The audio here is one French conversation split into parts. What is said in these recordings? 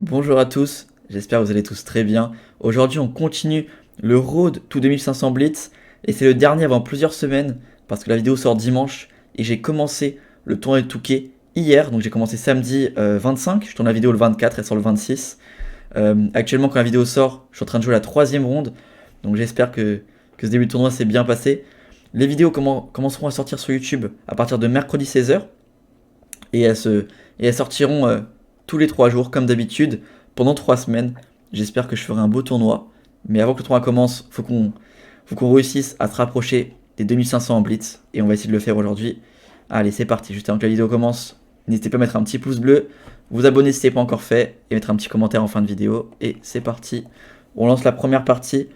Bonjour à tous, j'espère que vous allez tous très bien. Aujourd'hui on continue le Road to 2500 Blitz et c'est le dernier avant plusieurs semaines parce que la vidéo sort dimanche et j'ai commencé le tournoi de Touquet hier, donc j'ai commencé samedi 25, je tourne la vidéo le 24, elle sort le 26. Actuellement quand la vidéo sort, je suis en train de jouer la troisième ronde, donc j'espère que ce début de tournoi s'est bien passé. Les vidéos commenceront à sortir sur YouTube à partir de mercredi 16h et elles sortiront tous les 3 jours, comme d'habitude, pendant 3 semaines. J'espère que je ferai un beau tournoi. Mais avant que le tournoi commence, faut qu'on réussisse à se rapprocher des 2500 en blitz. Et on va essayer de le faire aujourd'hui. Allez, c'est parti. Juste avant que la vidéo commence, n'hésitez pas à mettre un petit pouce bleu, vous abonner si ce n'est pas encore fait, et mettre un petit commentaire en fin de vidéo. Et c'est parti. On lance la première partie.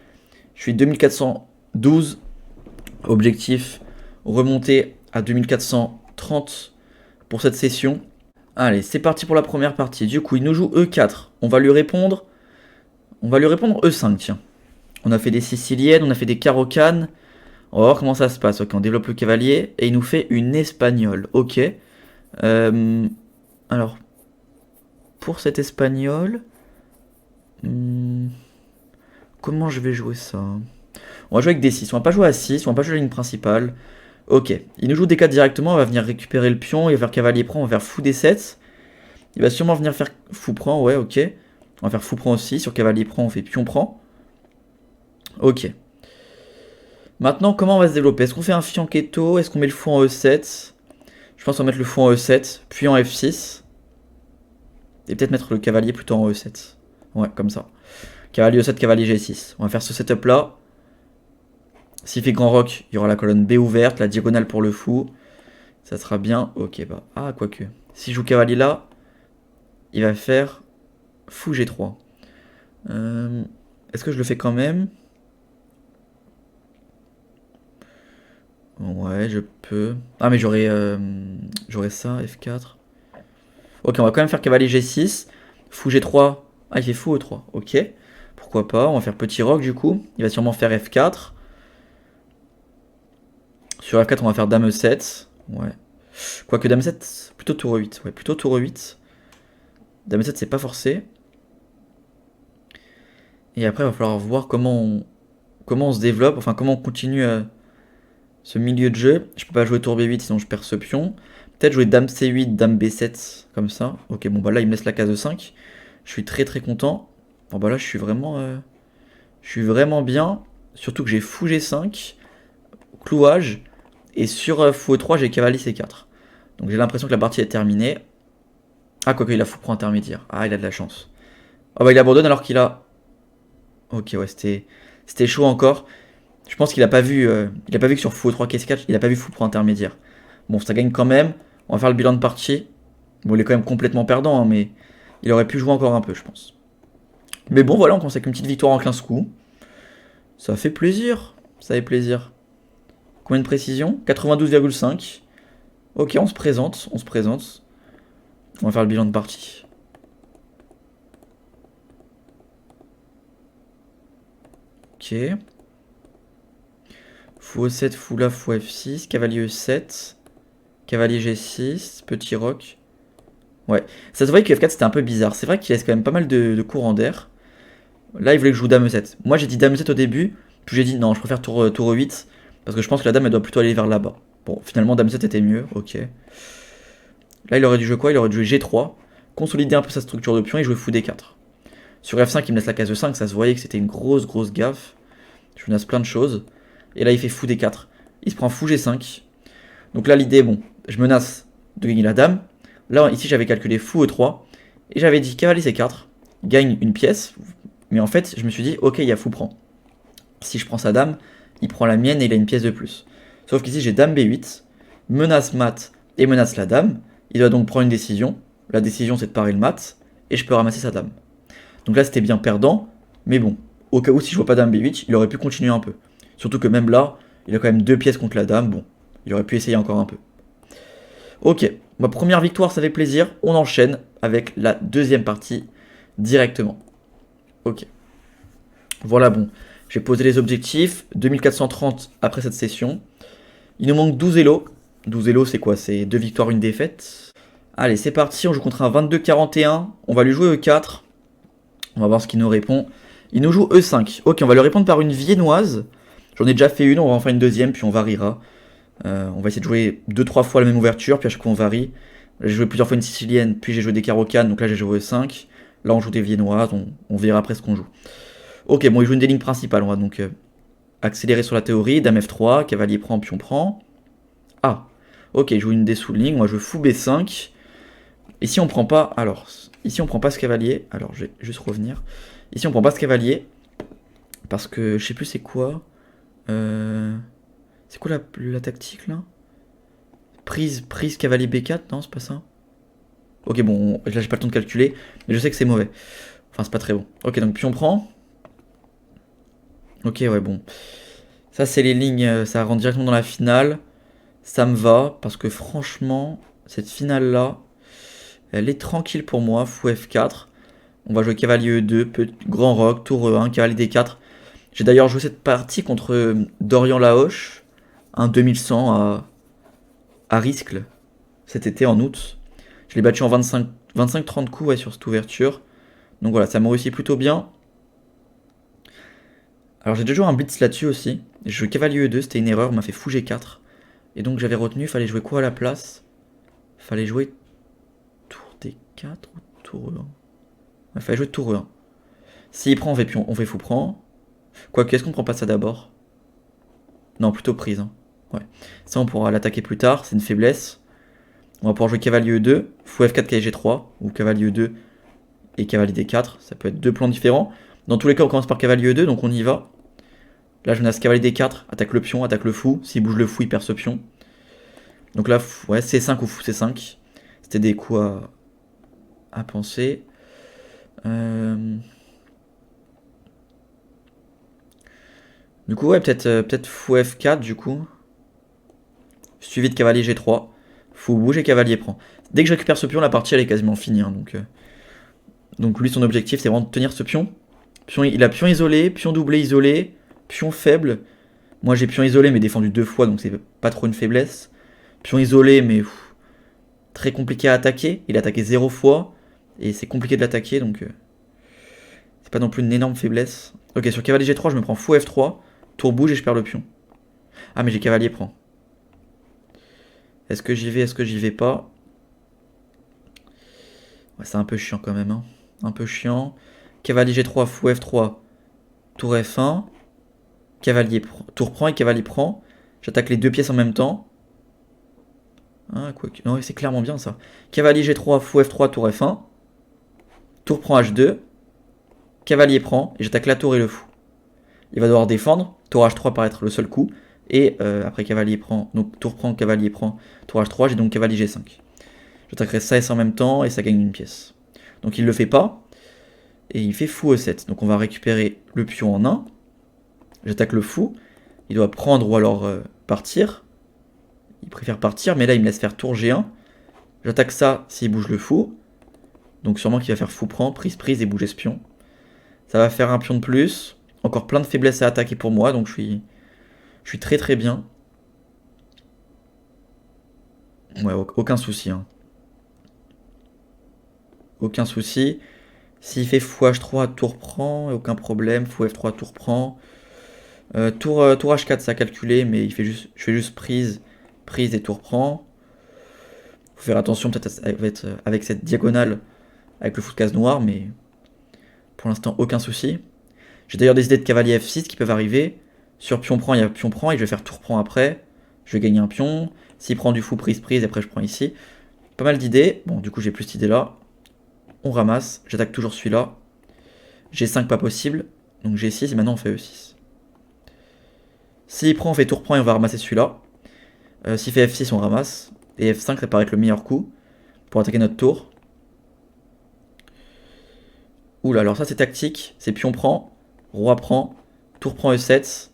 Je suis 2412. Objectif, remonter à 2430 pour cette session. Allez, c'est parti pour la première partie. Du coup, il nous joue E4. On va lui répondre E5, tiens. On a fait des siciliennes, on a fait des carocanes. On va voir comment ça se passe. Ok, on développe le cavalier. Et il nous fait une espagnole. Ok. Alors, pour cette espagnole... comment je vais jouer ça? On va jouer avec D6. On va pas jouer à 6, on va pas jouer à la ligne principale. Ok, il nous joue D4 directement, on va venir récupérer le pion, il va faire cavalier prend, on va faire fou D7. Il va sûrement venir faire fou prend, ouais, ok. On va faire fou prend aussi, sur cavalier prend, on fait pion prend. Ok. Maintenant, comment on va se développer? Est-ce qu'on fait un fianchetto? Est-ce qu'on met le fou en E7? Je pense qu'on va mettre le fou en E7, puis en F6. Et peut-être mettre le cavalier plutôt en E7. Ouais, comme ça. Cavalier E7, cavalier G6. On va faire ce setup là. S'il fait grand roc, il y aura la colonne B ouverte, la diagonale pour le fou. Ça sera bien. Ok, bah. Ah, quoique. S'il joue cavalier là, il va faire fou G3. Est-ce que je le fais quand même? Ouais, je peux. Ah, mais j'aurais ça, F4. Ok, on va quand même faire cavalier G6. Fou G3. Ah, il fait fou E3. Ok. Pourquoi pas? On va faire petit roc du coup. Il va sûrement faire F4. Sur F4, on va faire dame E7. Ouais. Quoique dame E7, plutôt tour E8. Ouais, plutôt tour E8. Dame E7, c'est pas forcé. Et après, il va falloir voir comment on se développe. Enfin, comment on continue ce milieu de jeu. Je peux pas jouer tour B8, sinon je perds ce pion. Peut-être jouer dame C8, dame B7, comme ça. Ok, bon, bah là, il me laisse la case E5. Je suis très très content. Bon, bah là, je suis vraiment bien. Surtout que j'ai fou G5, clouage. Et sur fou E3, j'ai cavalier C4. Donc j'ai l'impression que la partie est terminée. Ah, quoique il a fou prend intermédiaire. Ah, il a de la chance. Ah bah il abandonne alors qu'il a... Ok, ouais, c'était chaud encore. Je pense qu'il a pas vu que sur fou E3 caisse 4, il a pas vu fou prend intermédiaire. Bon, ça gagne quand même. On va faire le bilan de partie. Bon, il est quand même complètement perdant, hein, mais il aurait pu jouer encore un peu, je pense. Mais bon, voilà, on commence avec une petite victoire en 15 coups. Ça fait plaisir. Ça fait plaisir. Combien de précision? 92,5. Ok, on se présente. On va faire le bilan de partie. Ok. Fou E7, fou là, fou F6. Cavalier E7. Cavalier G6. Petit roc. Ouais. Ça se voyait que F4 c'était un peu bizarre. C'est vrai qu'il laisse quand même pas mal de courants d'air. Là, il voulait que je joue dame E7. Moi, j'ai dit dame E7 au débur. Puis j'ai dit non, je préfère tour E8. Parce que je pense que la dame, elle doit plutôt aller vers là-bas. Bon, finalement, dame E7 était mieux. Ok. Là, il aurait dû jouer quoi? Il aurait dû jouer G3. Consolider un peu sa structure de pion et jouer fou D4. Sur F5, il me laisse la case E5. Ça se voyait que c'était une grosse gaffe. Je menace plein de choses. Et là, il fait fou D4. Il se prend fou G5. Donc là, l'idée, bon, je menace de gagner la dame. Là, ici, j'avais calculé fou E3. Et j'avais dit cavalier C4. Gagne une pièce. Mais en fait, je me suis dit, ok, il y a fou prend. Si je prends sa dame, il prend la mienne et il a une pièce de plus. Sauf qu'ici, j'ai dame B8. Menace mat et menace la dame. Il doit donc prendre une décision. La décision, c'est de parer le mat. Et je peux ramasser sa dame. Donc là, c'était bien perdant. Mais bon, au cas où, si je vois pas dame B8, il aurait pu continuer un peu. Surtout que même là, il a quand même 2 pièces contre la dame. Bon, il aurait pu essayer encore un peu. Ok, ma première victoire, ça fait plaisir. On enchaîne avec la deuxième partie directement. Ok. Voilà, bon. J'ai posé les objectifs. 2430 après cette session. Il nous manque 12 élos. 12 élos, c'est quoi? C'est 2 victoires, une défaite. Allez, c'est parti. On joue contre un 22-41. On va lui jouer E4. On va voir ce qu'il nous répond. Il nous joue E5. Ok, on va lui répondre par une viennoise. J'en ai déjà fait une, on va en faire une deuxième, puis on variera. On va essayer de jouer 2-3 fois la même ouverture, puis à chaque fois on varie. J'ai joué plusieurs fois une sicilienne, puis j'ai joué des carreaux cannes, donc là j'ai joué E5. Là on joue des viennoises, on verra après ce qu'on joue. Ok, bon, il joue une des lignes principales, on va donc accélérer sur la théorie. Dame F3, cavalier prend, pion prend. Ah, ok, il joue une des sous-lignes, moi je joue fou B5. Ici on prend pas, alors, ici on prend pas ce cavalier, alors je vais juste revenir. Ici on prend pas ce cavalier, parce que je sais plus c'est quoi. C'est quoi la tactique là? Prise cavalier B4, non c'est pas ça? Ok bon, là j'ai pas le temps de calculer, mais je sais que c'est mauvais. Enfin c'est pas très bon. Ok donc pion prend. Ok ouais bon. Ça c'est les lignes, ça rentre directement dans la finale. Ça me va, parce que franchement, cette finale là, elle est tranquille pour moi. Fou F4. On va jouer cavalier E2, grand roc, tour E1, cavalier D4. J'ai d'ailleurs joué cette partie contre Dorian Laoche, un 2100 à Riscle, cet été en août. Je l'ai battu en 25-30 coups ouais, sur cette ouverture. Donc voilà, ça m'a réussi plutôt bien. Alors j'ai déjà joué un blitz là-dessus aussi. J'ai joué cavalier E2, c'était une erreur, on m'a fait fou G4. Et donc j'avais retenu, fallait jouer quoi à la place? Fallait jouer tour D4 ou tour E1? Il fallait jouer tour E1. S'il prend, on fait fou prend. Quoique, est-ce qu'on prend pas ça d'abord? Non, plutôt prise. Hein. Ouais. Ça, on pourra l'attaquer plus tard, c'est une faiblesse. On va pouvoir jouer cavalier E2, fou F4, cavalier G3, ou cavalier E2 et cavalier D4. Ça peut être deux plans différents. Dans tous les cas, on commence par cavalier E2, donc on y va. Là, je menace cavalier D4, attaque le pion, attaque le fou. S'il bouge le fou, il perd ce pion. Donc là, ouais, C5 ou fou C5. C'était des coups à penser. Du coup, ouais, peut-être fou F4, du coup. Suivi de cavalier G3. Fou bouge et cavalier prend. Dès que je récupère ce pion, la partie, elle est quasiment finie. Hein, donc lui, son objectif, c'est vraiment de tenir ce pion. Il a pion isolé, pion doublé isolé, pion faible. Moi, j'ai pion isolé, mais défendu 2 fois, donc c'est pas trop une faiblesse. Pion isolé, mais très compliqué à attaquer. Il a attaqué 0 fois, et c'est compliqué de l'attaquer, donc c'est pas non plus une énorme faiblesse. Ok, sur cavalier G3, je me prends fou F3, tour bouge et je perds le pion. Ah, mais j'ai cavalier prend. Est-ce que j'y vais, est-ce que j'y vais pas? Ouais, c'est un peu chiant quand même, hein. Un peu chiant. Cavalier G3, fou F3, tour F1. Cavalier tour prend et cavalier prend. J'attaque les deux pièces en même temps. Ah, quoi que... Non, c'est clairement bien ça. Cavalier G3, fou F3, tour F1. Tour prend H2. Cavalier prend et j'attaque la tour et le fou. Il va devoir défendre. Tour H3 paraît être le seul coup. Et après cavalier prend, donc tour prend, cavalier prend, tour H3, j'ai donc cavalier G5. J'attaquerai ça et ça en même temps et ça gagne une pièce. Donc il le fait pas. Et il fait fou E7. Donc on va récupérer le pion en 1. J'attaque le fou. Il doit prendre ou alors partir. Il préfère partir, mais là il me laisse faire tour G1. J'attaque ça s'il bouge le fou. Donc sûrement qu'il va faire fou prend, prise prise et bouger ce pion. Ça va faire un pion de plus. Encore plein de faiblesses à attaquer pour moi, donc je suis très très bien. Ouais, aucun souci. Hein. Aucun souci. S'il fait fou H3, tour prend, aucun problème. Fou F3, tour prend. Tour H4, ça a calculé, mais je fais juste prise et tour prend. Faut faire attention peut-être avec cette diagonale, avec le fou de case noire, mais pour l'instant, aucun souci. J'ai d'ailleurs des idées de cavalier F6 qui peuvent arriver. Sur pion prend, il y a pion prend, et je vais faire tour prend après. Je vais gagner un pion. S'il prend du fou, prise, et après je prends ici. Pas mal d'idées. Bon, du coup, j'ai plus cette idée-là. On ramasse. J'attaque toujours celui-là. G5, pas possible. Donc G6, et maintenant on fait E6. S'il prend, on fait tour prend et on va ramasser celui-là. S'il fait F6, on ramasse. Et F5, ça paraît être le meilleur coup pour attaquer notre tour. Oula, alors ça c'est tactique. C'est pion prend, roi prend, tour prend E7,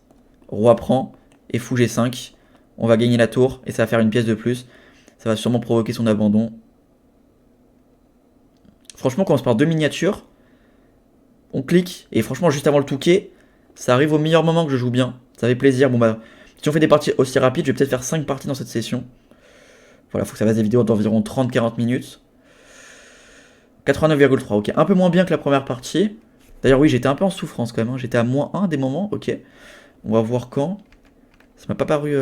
roi prend et fou G5. On va gagner la tour et ça va faire une pièce de plus. Ça va sûrement provoquer son abandon. Franchement, on commence par 2 miniatures. On clique et franchement, juste avant le touquet, ça arrive au meilleur moment que je joue bien. Ça fait plaisir. Bon bah, si on fait des parties aussi rapides, je vais peut-être faire 5 parties dans cette session. Voilà, faut que ça fasse des vidéos d'environ 30-40 minutes. 89,3, ok. Un peu moins bien que la première partie. D'ailleurs, oui, j'étais un peu en souffrance quand même, hein. J'étais à -1 des moments, ok. On va voir quand. Ça m'a pas paru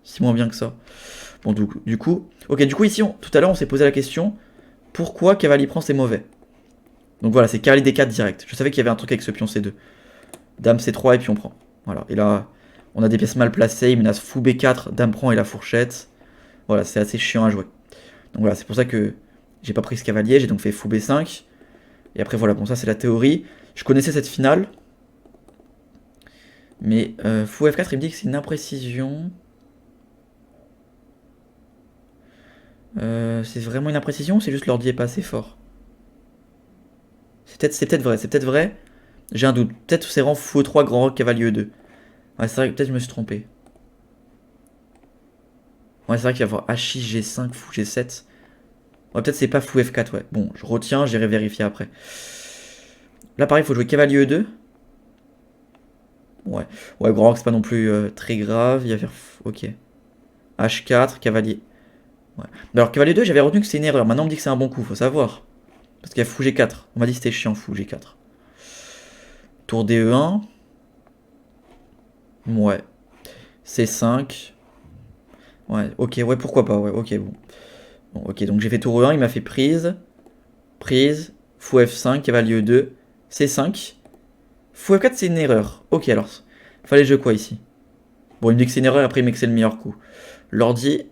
si moins bien que ça. Bon, du coup, ici, tout à l'heure, on s'est posé la question, pourquoi cavalier prend c'est mauvais? Donc voilà, c'est cavalier D4 direct. Je savais qu'il y avait un truc avec ce pion C2. Dame C3 et puis on prend. Voilà, et là, on a des pièces mal placées, il menace fou B4, dame prend et la fourchette. Voilà, c'est assez chiant à jouer. Donc voilà, c'est pour ça que j'ai pas pris ce cavalier, j'ai donc fait fou B5. Et après voilà, bon ça c'est la théorie. Je connaissais cette finale. Mais fou F4, il me dit que c'est une imprécision. C'est vraiment une imprécision ou c'est juste l'ordi est pas assez fort? C'est peut-être vrai, c'est peut-être vrai. J'ai un doute. Peut-être c'est rang fou E3, grand roc, cavalier E2. Ouais, c'est vrai que peut-être je me suis trompé. Ouais, c'est vrai qu'il va y avoir H6, G5, fou G7. Ouais, peut-être c'est pas fou F4, ouais. Bon, je retiens, j'irai vérifier après. Là, pareil, il faut jouer cavalier E2. Ouais, ouais, grand roc, c'est pas non plus très grave. Il va faire. Ok. H4, cavalier. Ouais. Alors, cavalier 2, j'avais retenu que c'est une erreur. Maintenant, on me dit que c'est un bon coup, faut savoir. Parce qu'il y a fou G4. On m'a dit que c'était chiant, fou G4. Tour DE1. Ouais. C5. Ouais, ok, ouais, pourquoi pas, ouais, ok, bon. Bon, ok, donc j'ai fait tour E1, il m'a fait prise. Prise. Fou F5, cavalier E2. C5. Fou F4, c'est une erreur. Ok, alors. Fallait jouer quoi ici? Bon, il me dit que c'est une erreur, après il me dit que c'est le meilleur coup. L'ordi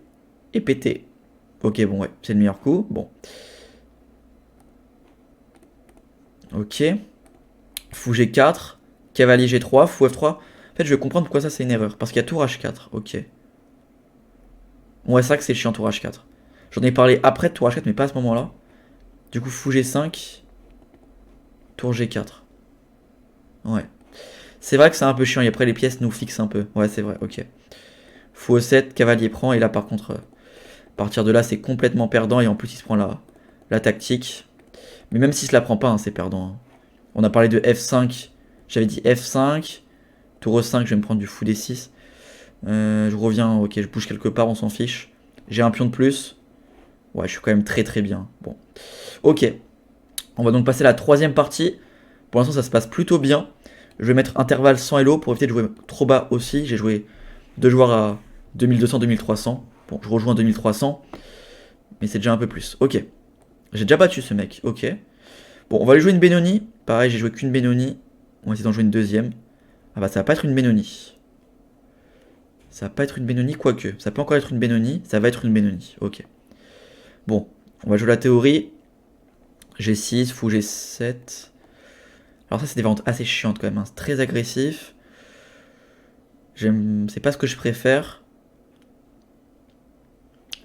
est pété. Ok, bon, ouais, c'est le meilleur coup. Bon. Ok. Fou G4. Cavalier G3. Fou F3. En fait, je vais comprendre pourquoi ça c'est une erreur. Parce qu'il y a tour H4. Ok. Ouais, c'est vrai que c'est chiant tour H4. J'en ai parlé après de tour H4, mais pas à ce moment-là. Du coup, fou G5. Tour G4. Ouais. C'est vrai que c'est un peu chiant. Et après, les pièces nous fixent un peu. Ouais, c'est vrai. Ok. Fou E7. Cavalier prend. Et là, par contre, à partir de là, c'est complètement perdant. Et en plus, il se prend la tactique. Mais même s'il se la prend pas, hein, c'est perdant, hein. On a parlé de F5. J'avais dit F5. Tour E5, je vais me prendre du fou D6. Je reviens, ok, je bouge quelque part, on s'en fiche. J'ai un pion de plus. Ouais, je suis quand même très très bien. Bon. Ok. On va donc passer à la troisième partie. Pour l'instant, ça se passe plutôt bien. Je vais mettre intervalle 100 Elo pour éviter de jouer trop bas aussi. J'ai joué deux joueurs à 2200-2300. Bon, je rejoins 2300. Mais c'est déjà un peu plus. Ok. J'ai déjà battu ce mec. Ok. Bon, on va aller jouer une Benoni. Pareil, j'ai joué qu'une Benoni. On va essayer d'en jouer une deuxième. Ah bah, ça va pas être une Benoni. Ça va pas être une Benoni, quoique. Ça peut encore être une Benoni. Ça va être une Benoni. Ok. Bon, on va jouer la théorie. G6, fou G7. Alors ça, c'est des variantes assez chiantes quand même, hein. C'est très agressif. C'est pas ce que je préfère.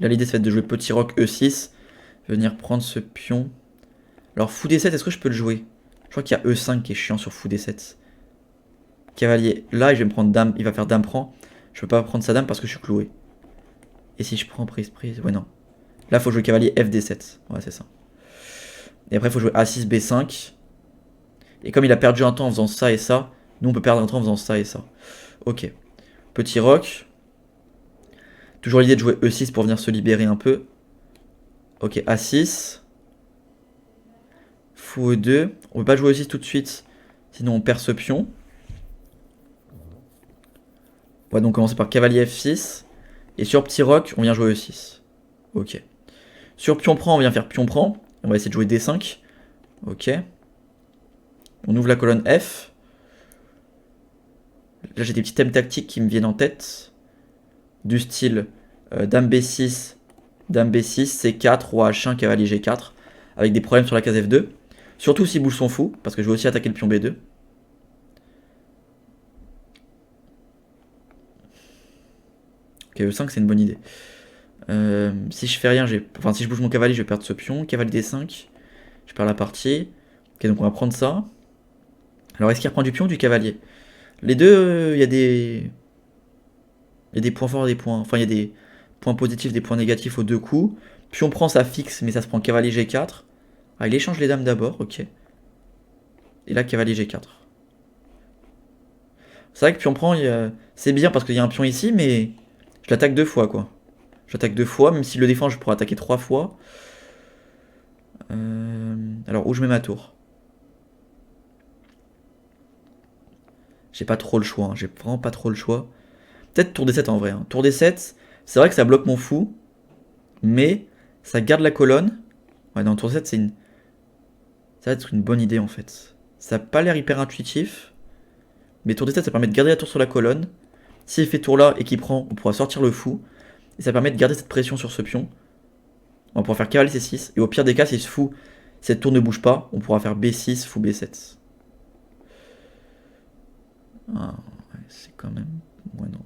Là, l'idée, ça va être de jouer petit roc E6. Venir prendre ce pion. Alors, fou D7, est-ce que je peux le jouer? Je crois qu'il y a E5 qui est chiant sur fou D7. Cavalier. Là, je vais me prendre dame. Il va faire dame prend. Je peux pas prendre sa dame parce que je suis cloué. Et si je prends prise, prise. Ouais, non. Là, faut jouer cavalier FD7. Ouais, c'est ça. Et après, il faut jouer A6, B5. Et comme il a perdu un temps en faisant ça et ça, nous, on peut perdre un temps en faisant ça et ça. Ok. Petit roc. Toujours l'idée de jouer E6 pour venir se libérer un peu. Ok, A6. Fou E2. On peut pas jouer E6 tout de suite, sinon on perd ce pion. On va donc commencer par cavalier F6. Et sur petit roc, on vient jouer E6. Ok. Sur pion prend, on vient faire pion prend. On va essayer de jouer D5. Ok. On ouvre la colonne F. Là, j'ai des petits thèmes tactiques qui me viennent en tête. Du style dame B6, C4, roi H1, cavalier G4. Avec des problèmes sur la case F2. Surtout s'il bouge son fou, parce que je vais aussi attaquer le pion B2. Ok, E5, c'est une bonne idée. Si je fais rien, enfin si je bouge mon cavalier, je vais perdre ce pion. Cavalier D5, je perds la partie. Ok, donc on va prendre ça. Alors est-ce qu'il reprend du pion ou du cavalier? Les deux, il y a des... Il y a des points forts et des points... Enfin, il y a des points positifs, des points négatifs aux deux coups. Pion prend, ça fixe, mais ça se prend cavalier G4. Ah, il échange les dames d'abord, ok. Et là, cavalier G4. C'est vrai que pion prend, c'est bien parce qu'il y a un pion ici, mais je l'attaque deux fois, quoi. J'attaque deux fois, même s'il le défend, je pourrais attaquer trois fois. Alors, où je mets ma tour? J'ai pas trop le choix, hein. J'ai vraiment pas trop le choix. Peut-être tour D7 en vrai, hein. Tour D7, c'est vrai que ça bloque mon fou, mais ça garde la colonne. Ouais, non, tour D7, ça va être une bonne idée en fait. Ça a pas l'air hyper intuitif, mais tour D7, ça permet de garder la tour sur la colonne. S'il fait tour là et qu'il prend, on pourra sortir le fou. Et ça permet de garder cette pression sur ce pion. On va pouvoir faire cavalier C6. Et au pire des cas, si ce fou, cette tour ne bouge pas, on pourra faire B6, fou B7. Ah, ouais, c'est quand même... Ouais, non.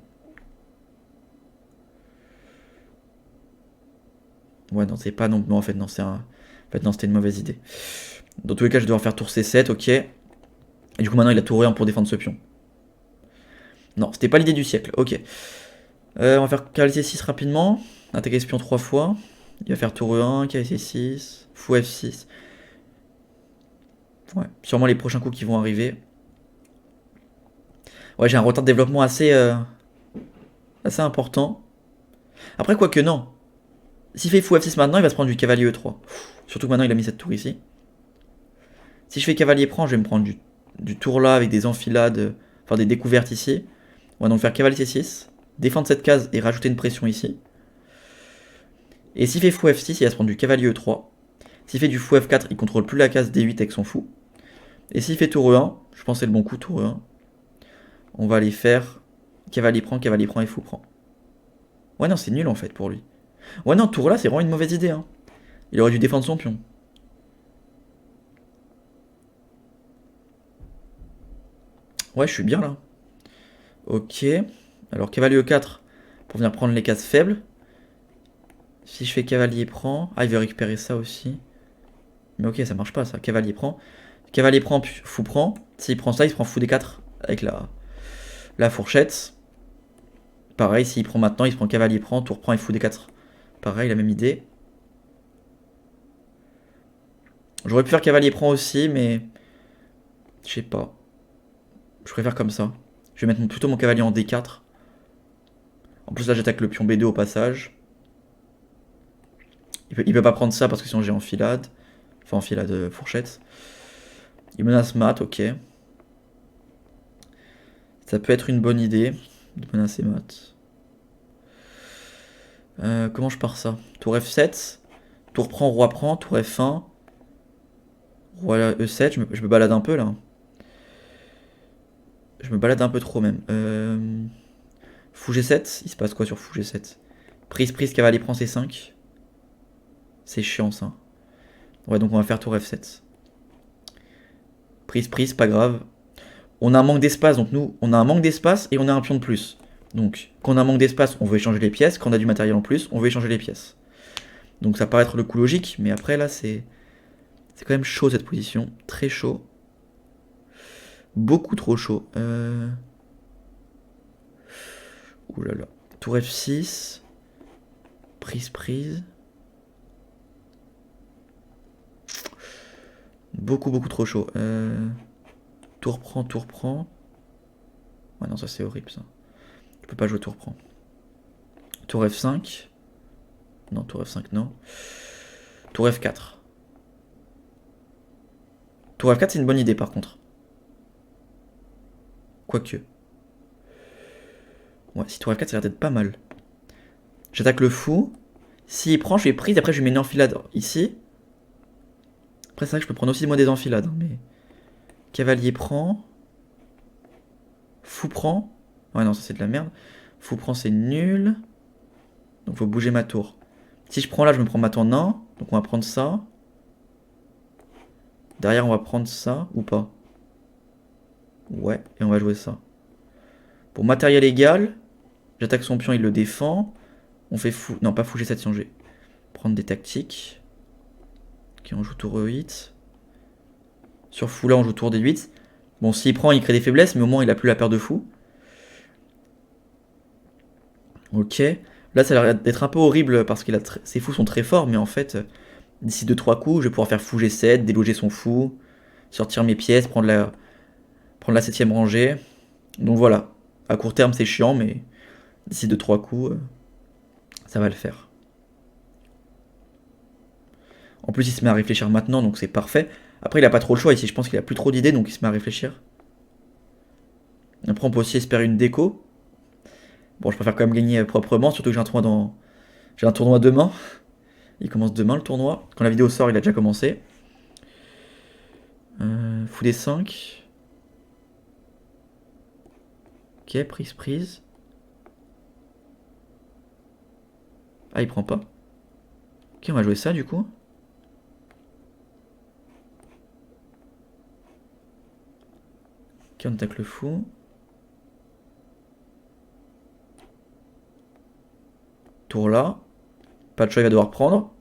Ouais, non, c'est pas non... Non, en fait, non, c'est un... En fait, non, c'était une mauvaise idée. Dans tous les cas, je vais devoir faire tour C7, ok. Et du coup, maintenant, il a tour E1 pour défendre ce pion. Non, c'était pas l'idée du siècle, ok. On va faire cavalier C6 rapidement. Attaquer ce pion 3 fois. Il va faire tour E1, cavalier C6, fou F6. Ouais, sûrement les prochains coups qui vont arriver. Ouais, j'ai un retard de développement assez important. Après, quoique non. S'il fait fou F6 maintenant, il va se prendre du cavalier E3. Surtout que maintenant, il a mis cette tour ici. Si je fais cavalier prend, je vais me prendre du tour là avec des enfilades, enfin des découvertes ici. On va donc faire cavalier C6, défendre cette case et rajouter une pression ici. Et s'il fait fou F6, il va se prendre du cavalier E3. S'il fait du fou F4, il contrôle plus la case D8 avec son fou. Et s'il fait tour E1, je pense que c'est le bon coup, tour E1. On va aller faire cavalier prend et fou prend. Ouais, non, c'est nul en fait pour lui. Ouais, non, tour là, c'est vraiment une mauvaise idée. Hein. Il aurait dû défendre son pion. Ouais, je suis bien là. Ok. Alors, cavalier E4 pour venir prendre les cases faibles. Si je fais cavalier prend. Ah, il veut récupérer ça aussi. Mais ok, ça marche pas ça. Cavalier prend. Cavalier prend, puis fou prend. S'il prend ça, il se prend fou D4 avec la fourchette. Pareil, s'il prend maintenant, il se prend cavalier prend, tour prend et fou D4. Pareil, la même idée. J'aurais pu faire cavalier prend aussi, mais je sais pas. Je préfère comme ça. Je vais mettre plutôt mon cavalier en D4. En plus là, j'attaque le pion B2 au passage. Il peut pas prendre ça parce que sinon j'ai enfilade. Enfin, enfilade fourchette. Il menace mat, ok. Ça peut être une bonne idée de menacer mat. Comment je pars ça? Tour F7. Tour prend, tour F1. Roi E7, je me balade un peu là. Je me balade un peu trop même. Fou G7, il se passe quoi sur fou G7? Prise, cavalier prend C5. C'est chiant ça. Ouais, donc on va faire tour F7. Prise, pas grave. On a un manque d'espace, donc nous, on a un manque d'espace et on a un pion de plus. Donc, quand on a un manque d'espace, on veut échanger les pièces. Quand on a du matériel en plus, on veut échanger les pièces. Donc ça paraît être le coup logique, mais après là, c'est quand même chaud cette position. Très chaud. Beaucoup trop chaud. Ouh là là. Tour F6. Prise. Beaucoup trop chaud. Tour prend. Ouais, non, ça c'est horrible ça. Je peux pas jouer tour prend. Tour F5. Non, tour F5, non. Tour F4. Tour F4, c'est une bonne idée par contre. Quoique. Ouais, si tour F4, ça a l'air d'être pas mal. J'attaque le fou. S'il prend, je vais prise. Après, je lui mets une enfilade ici. Après, c'est vrai que je peux prendre aussi moi des enfilades. Hein, mais cavalier prend. Fou prend. Ouais, non, ça c'est de la merde. Fou prend, c'est nul. Donc, faut bouger ma tour. Si je prends là, je me prends ma tour. Non. Donc, on va prendre ça. Derrière, on va prendre ça ou pas? Ouais, et on va jouer ça. Pour matériel égal, j'attaque son pion, il le défend. On fait fou. Non, pas fou G7 si on G. Prendre des tactiques. Ok, on joue tour E8. Sur fou là, on joue tour D8. Bon, s'il prend, il crée des faiblesses, mais au moins il a plus la paire de fou. Ok. Là, ça a l'air d'être un peu horrible parce que ses fous sont très forts, mais en fait, d'ici 2-3 coups, je vais pouvoir faire fou G7, déloger son fou, sortir mes pièces, prendre la 7ème rangée. Donc voilà. À court terme, c'est chiant, mais d'ici 2-3 coups, ça va le faire. En plus, il se met à réfléchir maintenant, donc c'est parfait. Après, il a pas trop le choix ici. Je pense qu'il a plus trop d'idées, donc il se met à réfléchir. Après, on peut aussi espérer une déco. Bon, je préfère quand même gagner proprement, surtout que j'ai un tournoi demain. Il commence demain le tournoi. Quand la vidéo sort, il a déjà commencé. Fou des 5. Ok, prise. Ah, il prend pas. Ok, on va jouer ça du coup. Ok, on attaque le fou. Tour là. Pas de choix, il va devoir prendre.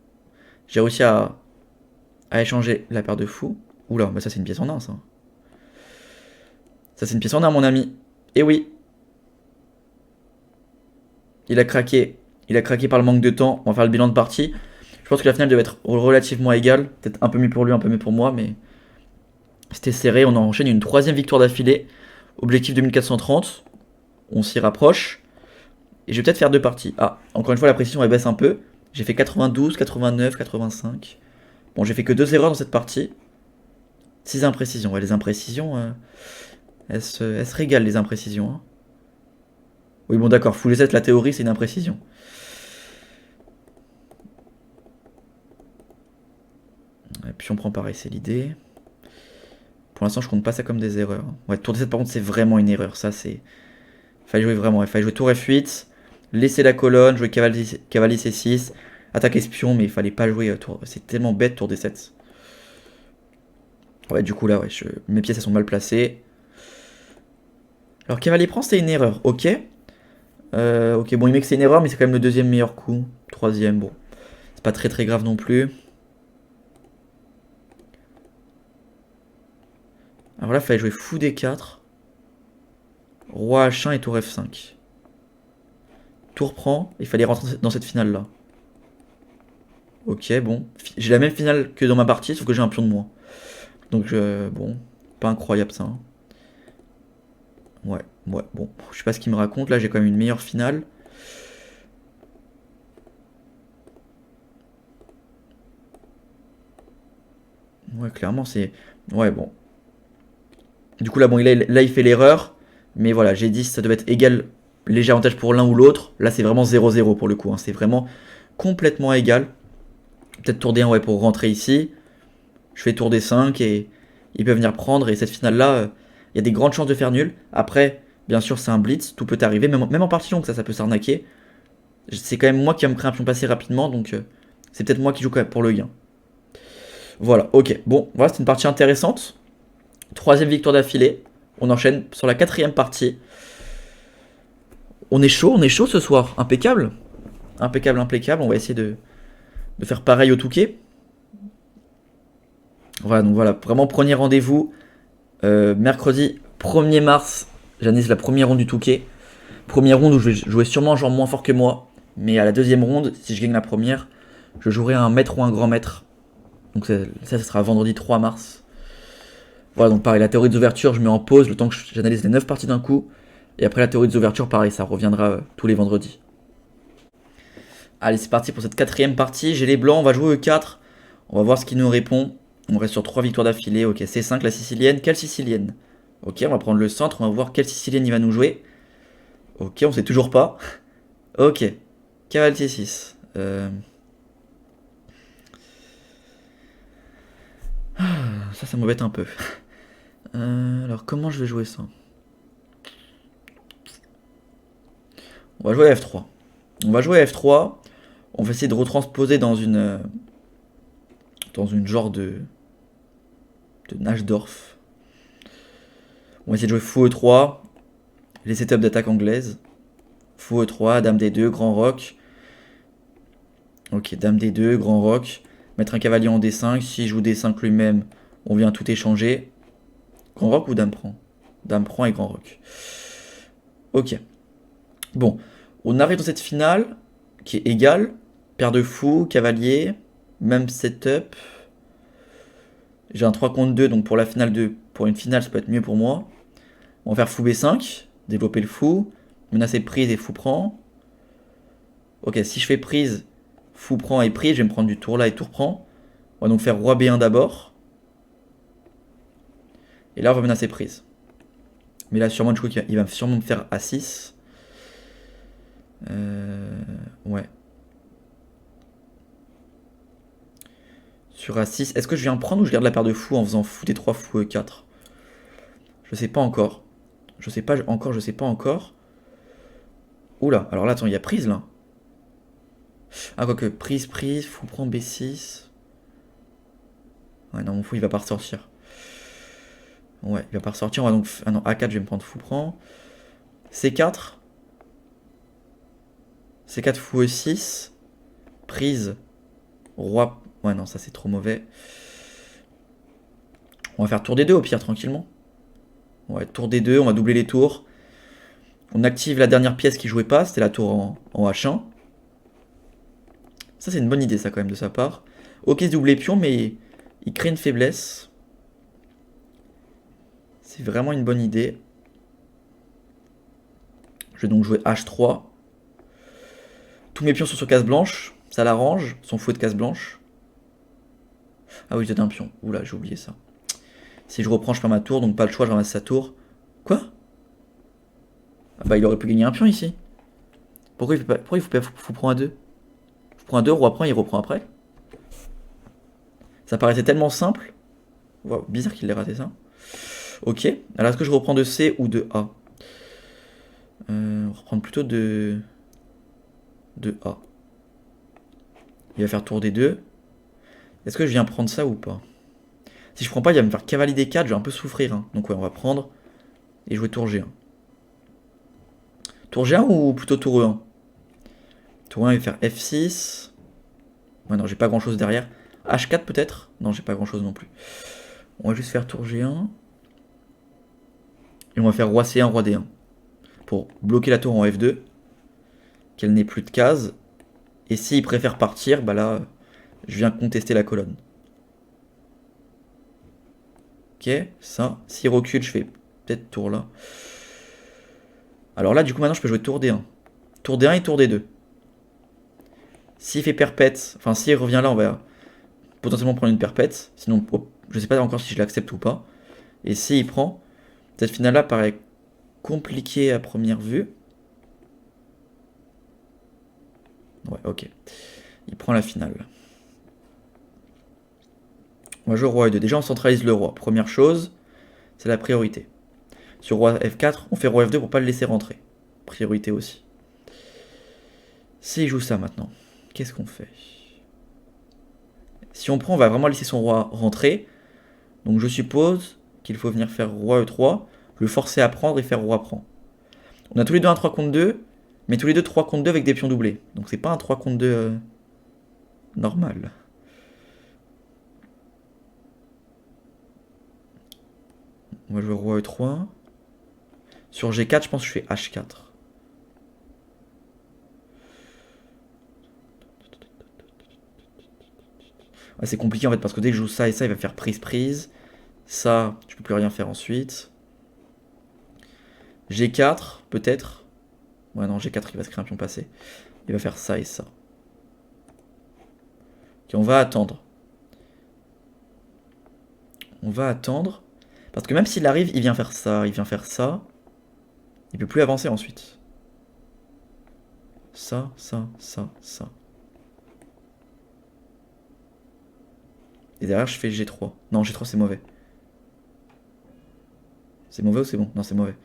J'ai réussi à échanger la paire de fous. Oula, bah ça c'est une pièce en un ça. Ça c'est une pièce en un mon ami. Et oui, il a craqué. Il a craqué par le manque de temps. On va faire le bilan de partie. Je pense que la finale devait être relativement égale. Peut-être un peu mieux pour lui, un peu mieux pour moi, mais c'était serré. On enchaîne une troisième victoire d'affilée. Objectif 2430. On s'y rapproche. Et je vais peut-être faire deux parties. Ah, encore une fois, la précision elle baisse un peu. J'ai fait 92, 89, 85. Bon, j'ai fait que deux erreurs dans cette partie. 6 imprécisions. Ouais, les imprécisions, elles se régalent, les imprécisions. Hein. Oui, bon, d'accord. Full 7, la théorie, c'est une imprécision. Et puis on prend pareil, c'est l'idée. Pour l'instant, je compte pas ça comme des erreurs. Ouais, tour D7, par contre, c'est vraiment une erreur. Ça, c'est. Fallait jouer vraiment. Il fallait jouer tour F8, laisser la colonne, jouer cavalier C6, attaque espion, mais il fallait pas jouer tour. C'est tellement bête, tour D7. Ouais, du coup, là, ouais, mes pièces, elles sont mal placées. Alors, cavalier prend, c'était une erreur. Ok. Ok, bon, il met que c'est une erreur, mais c'est quand même le deuxième meilleur coup. Troisième, bon. C'est pas très très grave non plus. Alors là, il fallait jouer fou D4. Roi H1 et tour F5. Tour prend, il fallait rentrer dans cette finale là. Ok, bon. J'ai la même finale que dans ma partie, sauf que j'ai un pion de moins. Donc, bon, pas incroyable ça. Hein. Ouais, bon. Je sais pas ce qu'il me raconte. Là, j'ai quand même une meilleure finale. Ouais, clairement, c'est. Ouais, bon. Du coup, là, bon, là il fait l'erreur. Mais voilà, j'ai dit ça devait être égal, léger avantage pour l'un ou l'autre. Là, c'est vraiment 0-0 pour le coup. Hein. C'est vraiment complètement égal. Peut-être tour D1 ouais, pour rentrer ici. Je fais tour D5 et il peut venir prendre. Et cette finale-là, il y a des grandes chances de faire nul. Après, bien sûr, c'est un blitz. Tout peut arriver. Même en partie longue, ça peut s'arnaquer. C'est quand même moi qui va me créer un pion passé rapidement. Donc, c'est peut-être moi qui joue quand même pour le gain. Voilà, ok. Bon, voilà, c'est une partie intéressante. Troisième victoire d'affilée. On enchaîne sur la quatrième partie. On est chaud ce soir. Impeccable. Impeccable. On va essayer de faire pareil au Touquet. Voilà, donc voilà, vraiment prenez rendez-vous. Mercredi 1er mars, j'analyse la première ronde du Touquet. Première ronde où je vais jouer sûrement un joueur moins fort que moi. Mais à la deuxième ronde, si je gagne la première, je jouerai un maître ou un grand maître. Donc ça sera vendredi 3 mars. Voilà, donc pareil, la théorie des ouvertures, je mets en pause le temps que j'analyse les 9 parties d'un coup. Et après la théorie des ouvertures, pareil, ça reviendra tous les vendredis. Allez, c'est parti pour cette quatrième partie. J'ai les blancs, on va jouer E4. On va voir ce qui nous répond. On reste sur 3 victoires d'affilée. Ok, C5, la sicilienne. Quelle sicilienne? Ok, on va prendre le centre, on va voir quelle sicilienne il va nous jouer. Ok, on sait toujours pas. Ok, cavalier C6. Ça m'embête un peu. Alors, comment je vais jouer ça? On va jouer F3. On va jouer F3. On va essayer de retransposer dans une genre de Najdorf. On va essayer de jouer fou E3. Les setups d'attaque anglaise. Fou E3, dame D2, grand roc. Ok, dame D2, grand roc. Mettre un cavalier en D5. Si je joue D5 lui-même, on vient tout échanger. Grand roc ou dame prend? Dame prend et grand roc. Ok. Bon, on arrive dans cette finale qui est égale. Paire de fou, cavalier. Même setup. J'ai un 3 contre 2, donc pour une finale, ça peut être mieux pour moi. On va faire fou B5, développer le fou, menacer prise et fou prend. Ok, si je fais prise, fou prend et prise, je vais me prendre du tour là et tour prend. On va donc faire roi B1 d'abord. Et là, on va menacer prise. Mais là, sûrement, du coup, il va sûrement me faire A6. Ouais. Sur A6. Est-ce que je viens prendre ou je garde la paire de fou en faisant fou D3, fou E4? Je sais pas encore. Je sais pas encore, je sais pas encore. Oula, alors là, attends, il y a prise là. Ah, quoique, prise, fou prend B6. Ouais, non, mon fou, il va pas ressortir. Ouais, il va pas ressortir. On va donc. Ah non, A4, je vais me prendre fou prend. C4. C4, fou E6. Prise. Roi. Ouais, non, ça c'est trop mauvais. On va faire tour D2 au pire, tranquillement. Ouais, tour D2, on va doubler les tours. On active la dernière pièce qui jouait pas, c'était la tour en H1. Ça, c'est une bonne idée, ça, quand même, de sa part. Ok, ce doublé pion, mais il crée une faiblesse. C'est vraiment une bonne idée. Je vais donc jouer H3. Tous mes pions sont sur case blanche. Ça l'arrange, son fouet de case blanche. Ah oui, j'ai un pion. Oula, j'ai oublié ça. Si je reprends, je perds ma tour, donc pas le choix, je ramasse sa tour. Quoi? Ah bah, il aurait pu gagner un pion ici. Pourquoi il faut prendre un 2? Je prends un 2, roi prend, il reprend après. Ça paraissait tellement simple. Wow, bizarre qu'il ait raté ça. Ok. Alors est-ce que je reprends de C ou de A? On va reprendre plutôt de A. Il va faire tour des deux. Est-ce que je viens prendre ça ou pas? Si je prends pas, il va me faire cavalier D4, je vais un peu souffrir. Hein. Donc ouais, on va prendre et jouer tour G1. Tour G1 ou plutôt tour E1? Tour 1, il va faire F6. Ouais, non, j'ai pas grand chose derrière. H4 peut-être? Non, j'ai pas grand chose non plus. On va juste faire tour G1. Et on va faire roi C1, roi D1. Pour bloquer la tour en F2. Qu'elle n'ait plus de cases. Et s'il préfère partir, bah là, je viens contester la colonne. Ok, ça. S'il recule, je fais peut-être tour là. Alors là, du coup, maintenant, je peux jouer tour D1. Tour D1 et tour D2. S'il fait perpète, enfin, s'il revient là, on va potentiellement prendre une perpète. Sinon, je sais pas encore si je l'accepte ou pas. Et s'il prend, cette finale-là paraît compliquée à première vue. Ouais, ok. Il prend la finale. On va jouer roi E2. Déjà, on centralise le roi. Première chose, c'est la priorité. Sur roi F4, on fait roi F2 pour pas le laisser rentrer. Priorité aussi. S'il joue ça maintenant, qu'est-ce qu'on fait? Si on prend, on va vraiment laisser son roi rentrer. Donc je suppose qu'il faut venir faire roi E3, le forcer à prendre et faire roi prend. On a tous les deux un 3 contre 2, mais tous les deux 3 contre 2 avec des pions doublés. Donc c'est pas un 3 contre 2 normal. On va jouer roi E3. Sur G4, je pense que je fais H4. Ouais, c'est compliqué en fait parce que dès que je joue ça et ça, il va faire prise. Ça, je peux plus rien faire ensuite. G4, peut-être. Ouais, non, G4, il va se créer un pion passé. Il va faire ça et ça. Ok, on va attendre. On va attendre. Parce que même s'il arrive, il vient faire ça, il vient faire ça. Il peut plus avancer ensuite. Ça. Et derrière, je fais G3. Non, G3, c'est mauvais. C'est mauvais ou c'est bon? Non, c'est mauvais.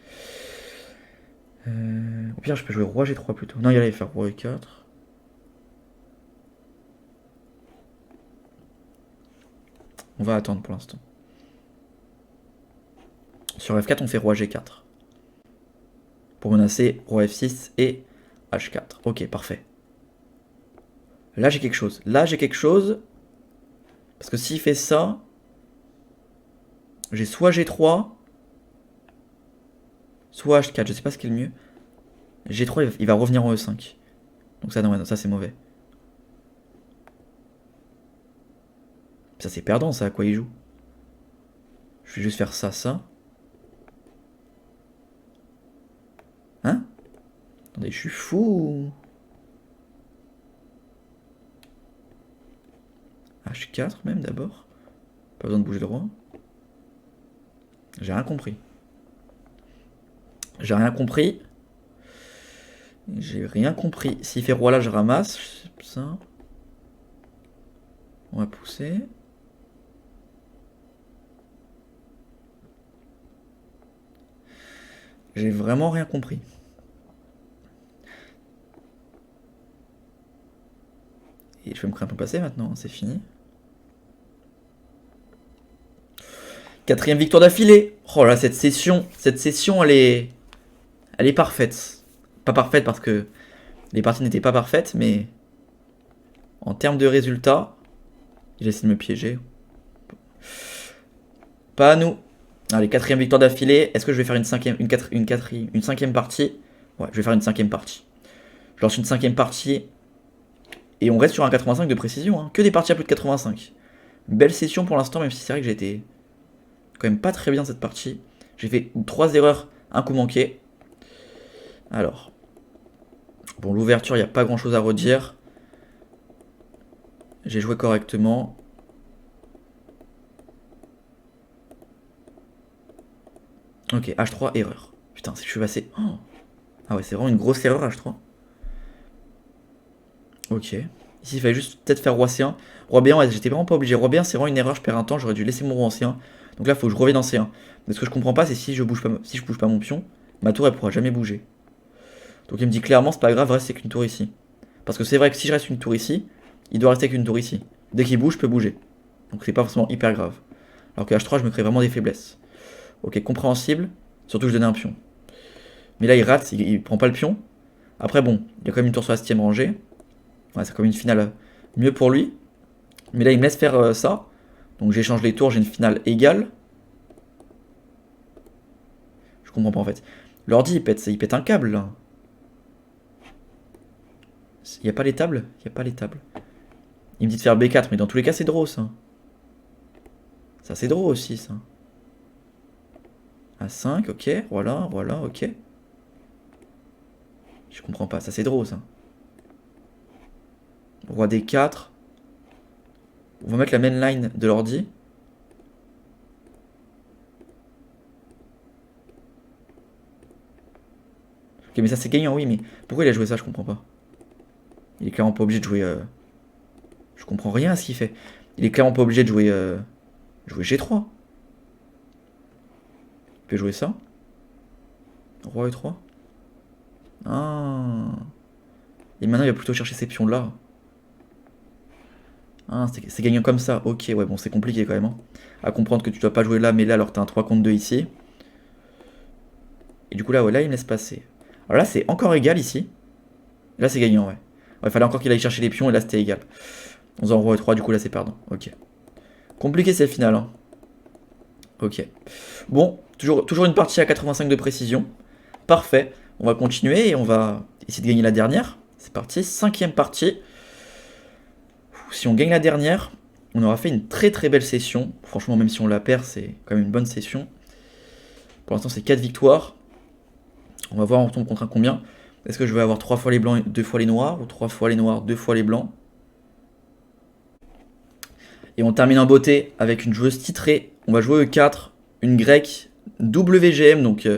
Au pire, je peux jouer roi G3 plutôt. Non, il allait faire roi E4. On va attendre pour l'instant. Sur F4, on fait roi G4. Pour menacer roi F6 et H4. Ok, parfait. Là, j'ai quelque chose. Parce que s'il fait ça, j'ai soit G3, soit H4. Je sais pas ce qui est le mieux. G3, il va revenir en E5. Donc ça, non, ça c'est mauvais. Ça, c'est perdant, ça, à quoi il joue. Je vais juste faire ça. Hein? Attendez, je suis fou. H4 même d'abord. Pas besoin de bouger le roi. J'ai rien compris. J'ai rien compris. J'ai rien compris. S'il fait roi là, je ramasse. Ça. On va pousser. J'ai vraiment rien compris. Et je vais me créer un peu passer maintenant, c'est fini. Quatrième victoire d'affilée. Oh là, cette session, elle est parfaite. Pas parfaite parce que les parties n'étaient pas parfaites, mais en termes de résultats, j'ai essayé de me piéger. Pas à nous. Allez, quatrième victoire d'affilée. Est-ce que je vais faire une cinquième partie? Ouais, je vais faire une cinquième partie. Je lance une cinquième partie et on reste sur un 85 de précision. Hein. Que des parties à plus de 85. Belle session pour l'instant, même si c'est vrai que j'ai été quand même pas très bien cette partie. J'ai fait 3 erreurs, un coup manqué. Alors, bon, l'ouverture, il n'y a pas grand chose à redire. J'ai joué correctement. Ok, H3, erreur. Putain, si je suis passé. Oh. Ah ouais, c'est vraiment une grosse erreur, H3. Ok. Ici, il fallait juste peut-être faire roi C1. Roi B1, ouais, j'étais vraiment pas obligé. Roi B1, c'est vraiment une erreur, je perds un temps, j'aurais dû laisser mon roi en C1. Donc là, il faut que je revienne en C1. Mais ce que je comprends pas, c'est si je bouge pas mon pion, ma tour, elle pourra jamais bouger. Donc il me dit clairement, c'est pas grave, reste avec une tour ici. Parce que c'est vrai que si je reste une tour ici, il doit rester avec une tour ici. Dès qu'il bouge, je peux bouger. Donc c'est pas forcément hyper grave. Alors que H3, je me crée vraiment des faiblesses. Ok, compréhensible. Surtout que je donnais un pion. Mais là, il rate, il prend pas le pion. Après, bon, il y a quand même une tour sur la 7ème rangée. Ouais, c'est comme une finale mieux pour lui. Mais là, il me laisse faire ça. Donc j'échange les tours, j'ai une finale égale. Je comprends pas en fait. L'ordi, il pète un câble là. Il n'y a pas les tables? Il n'y a pas les tables. Il me dit de faire B4, mais dans tous les cas, c'est drôle ça. Ça, c'est drôle aussi ça. A5, ok, voilà, voilà, ok. Je comprends pas, ça c'est drôle ça. Roi D4. On va mettre la main line de l'ordi. Ok, mais ça c'est gagnant, oui, mais pourquoi il a joué ça, je comprends pas. Il est clairement pas obligé de jouer. Je comprends rien à ce qu'il fait. Il est clairement pas obligé de jouer G3. Il peut jouer ça. Roi E3. Ah. Et maintenant il va plutôt chercher ces pions là. Ah, c'est gagnant comme ça. Ok, ouais, bon, c'est compliqué quand même. Hein. À comprendre que tu dois pas jouer là, mais là, alors que t'as un 3 contre 2 ici. Et du coup, là, ouais, là, il me laisse passer. Alors là, c'est encore égal ici. Là, c'est gagnant, ouais. Il fallait encore qu'il aille chercher les pions, et là, c'était égal. On en roi E3, du coup, là, c'est perdant. Ok. Compliqué, cette finale. Hein. Ok. Bon, toujours une partie à 85 de précision. Parfait. On va continuer et on va essayer de gagner la dernière. C'est parti. Cinquième partie. Si on gagne la dernière, on aura fait une très très belle session. Franchement, même si on la perd, c'est quand même une bonne session. Pour l'instant, c'est 4 victoires. On va voir on tombe contre un combien. Est-ce que je vais avoir 3 fois les blancs et 2 fois les noirs, ou 3 fois les noirs, 2 fois les blancs? Et on termine en beauté avec une joueuse titrée. On va jouer E4, une grecque WGM, donc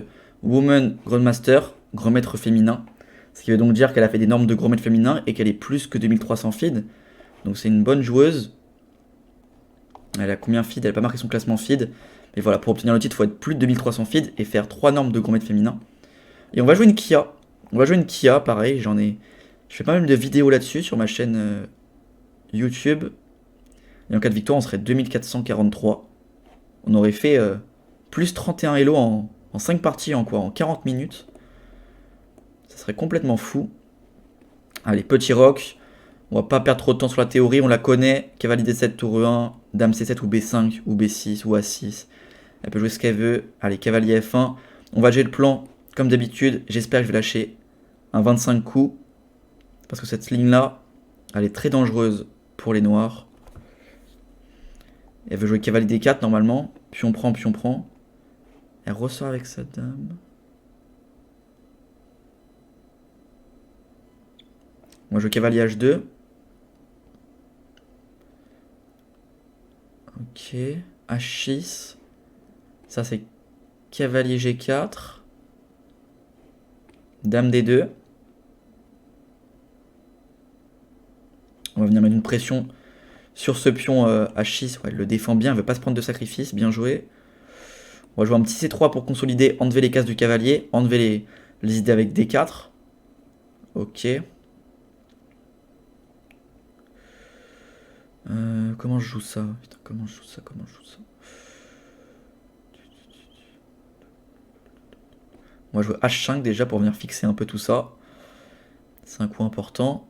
Woman Grandmaster, grand maître féminin. Ce qui veut donc dire qu'elle a fait des normes de grand maître féminin et qu'elle est plus que 2300 feed. Donc c'est une bonne joueuse. Elle a combien feed? Elle n'a pas marqué son classement feed. Mais voilà, pour obtenir le titre, il faut être plus de 2300 feed et faire 3 normes de grand maître féminin. Et on va jouer une Kia. On va jouer une Kia, pareil, Je fais pas mal de vidéos là-dessus sur ma chaîne YouTube. Et en cas de victoire, on serait 2443. On aurait fait plus 31 Elo en 5 parties en quoi? En 40 minutes. Ça serait complètement fou. Allez, petit rock. On va pas perdre trop de temps sur la théorie, on la connaît. Cavalier D7, tour E1, Dame C7 ou B5 ou B6 ou A6. Elle peut jouer ce qu'elle veut. Allez, cavalier F1. On va jouer le plan comme d'habitude. J'espère que je vais lâcher un 25 coups. Parce que cette ligne-là, elle est très dangereuse pour les noirs. Elle veut jouer cavalier D4 normalement. Pion prend, pion prend. Elle ressort avec sa dame. On va jouer cavalier H2. Ok. H6. Ça c'est cavalier G4. Dame D2. On va venir mettre une pression sur ce pion H6. Ouais, il le défend bien, il ne veut pas se prendre de sacrifice. Bien joué. On va jouer un petit C3 pour consolider, enlever les cases du cavalier, enlever les idées avec D4. Ok. Comment je joue ça? Putain, comment je joue ça? On va jouer H5 déjà pour venir fixer un peu tout ça. C'est un coup important.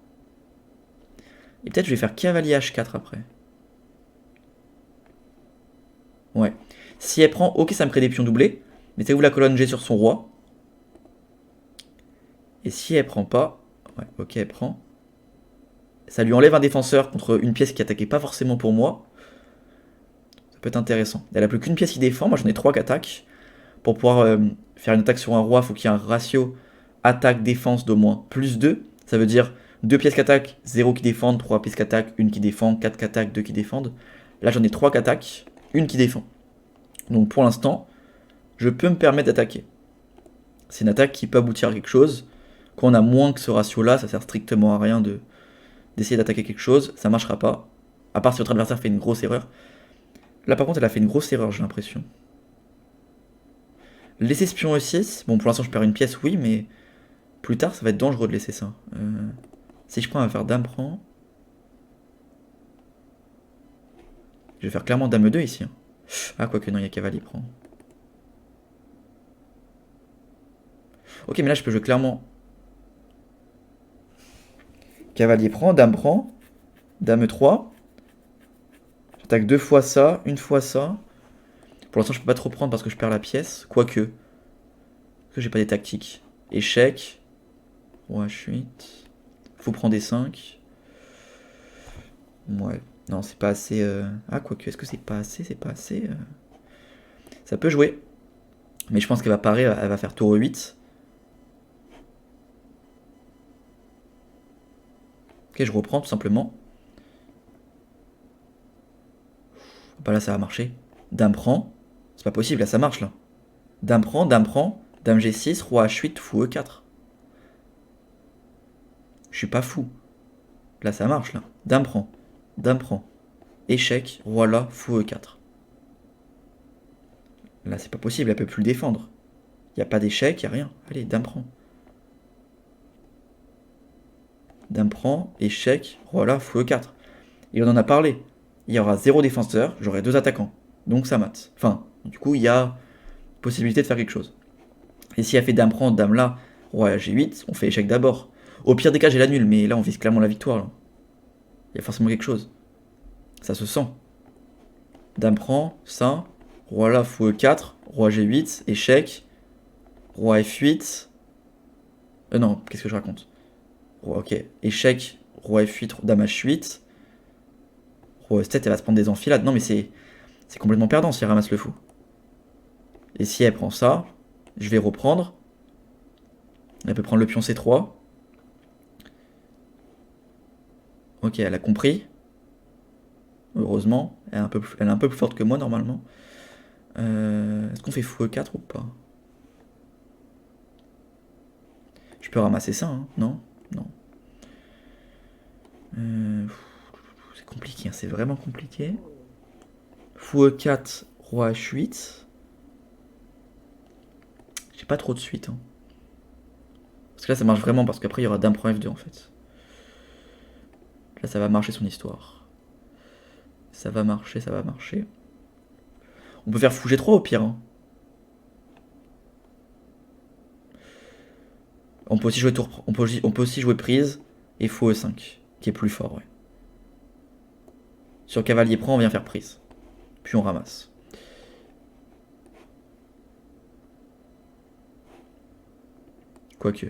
Et peut-être je vais faire cavalier H4 après. Ouais. Si elle prend, ok, ça me crée des pions doublés. Mettez-vous la colonne G sur son roi. Et si elle prend pas, ouais, ok, elle prend. Ça lui enlève un défenseur contre une pièce qui attaquait pas forcément pour moi. Ça peut être intéressant. Elle a plus qu'une pièce qui défend. Moi, j'en ai 3 qui attaquent. Pour pouvoir faire une attaque sur un roi, il faut qu'il y ait un ratio attaque-défense d'au moins plus 2. Ça veut dire 2 pièces qui attaquent, 0 qui défendent, 3 pièces qui attaquent, 1 qui défend, 4 qui attaquent, 2 qui défendent. Là, j'en ai 3 qui attaquent, 1 qui défend. Donc pour l'instant, je peux me permettre d'attaquer. C'est une attaque qui peut aboutir à quelque chose. Quand on a moins que ce ratio-là, ça sert strictement à rien d'essayer d'attaquer quelque chose. Ça marchera pas. À part si votre adversaire fait une grosse erreur. Là, par contre, elle a fait une grosse erreur, j'ai l'impression. Laisser ce pion E6. Bon, pour l'instant, je perds une pièce, oui, mais plus tard, ça va être dangereux de laisser ça. Si je prends, on va faire dame prend. Je vais faire clairement dame E2 ici. Hein. Ah, quoique non, il y a cavalier prend. Ok, mais là, je peux jouer clairement. Cavalier prend, dame E3. J'attaque 2 fois ça, une fois ça. Pour l'instant, je peux pas trop prendre parce que je perds la pièce. Quoique. Parce que j'ai pas des tactiques. Échec. Roi H8. Faut prendre des 5. Ouais. Non, c'est pas assez. Ah, quoique, est-ce que c'est pas assez? C'est pas assez. Ça peut jouer. Mais je pense qu'elle va parer, elle va faire tour E8. Ok, je reprends tout simplement. Bah là, ça va marcher. Dame prend. C'est pas possible, là, ça marche, là. Dame prend, dame G6, roi H8, fou E4. Je suis pas fou. Là, ça marche, là. Dame prend. Échec, roi là, fou E4. Là, c'est pas possible, elle peut plus le défendre. Il n'y a pas d'échec, il n'y a rien. Allez, dame prend. Dame prend, échec, roi là, fou E4. Et on en a parlé. Il y aura 0 défenseur, j'aurai 2 attaquants. Donc ça mate. Enfin, du coup, il y a possibilité de faire quelque chose. Et si elle fait dame prend, dame là, roi G8, on fait échec d'abord. Au pire des cas, j'ai la nulle, mais là, on vise clairement la victoire. Là. Il y a forcément quelque chose. Ça se sent. Dame prend, ça. Roi là, fou E4. Roi G8, échec. Roi F8. Non, qu'est-ce que je raconte? Roi, ok. Échec. Roi F8, dame H8. Roi S7, elle va se prendre des enfilades. Non, mais c'est complètement perdant si elle ramasse le fou. Et si elle prend ça, je vais reprendre. Elle peut prendre le pion C3. Ok, elle a compris. Heureusement. Elle est un peu plus forte que moi normalement. Est-ce qu'on fait fou E4 ou pas? Je peux ramasser ça, hein? Non? Non. C'est compliqué, hein, c'est vraiment compliqué. Fou E4, roi H8. J'ai pas trop de suite. Hein. Parce que là, ça marche vraiment, parce qu'après, il y aura dame prend F2 en fait. Là, ça va marcher son histoire. Ça va marcher, ça va marcher. On peut faire fou G3 au pire. Hein. On peut aussi jouer tour, on peut aussi jouer prise et fou E5, qui est plus fort, ouais. Sur cavalier prend, on vient faire prise. Puis on ramasse. Quoique.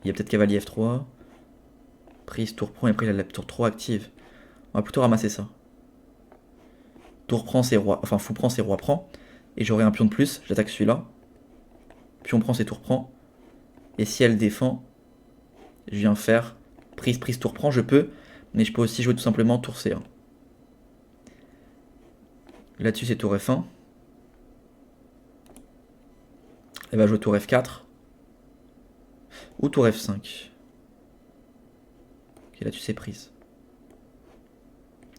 Il y a peut-être cavalier F3. Prise, tour prend, et après il a la tour 3 active. On va plutôt ramasser ça. Tour prend, c'est roi. Enfin, fou prend, c'est roi prend. Et j'aurai un pion de plus, j'attaque celui-là. Pion prend, c'est tour prend. Et si elle défend, je viens faire prise, tour prend, je peux. Mais je peux aussi jouer tout simplement tour C1. Là-dessus, c'est tour F1. Elle va jouer tour F4. Ou tour F5. Ok, là tu sais prise.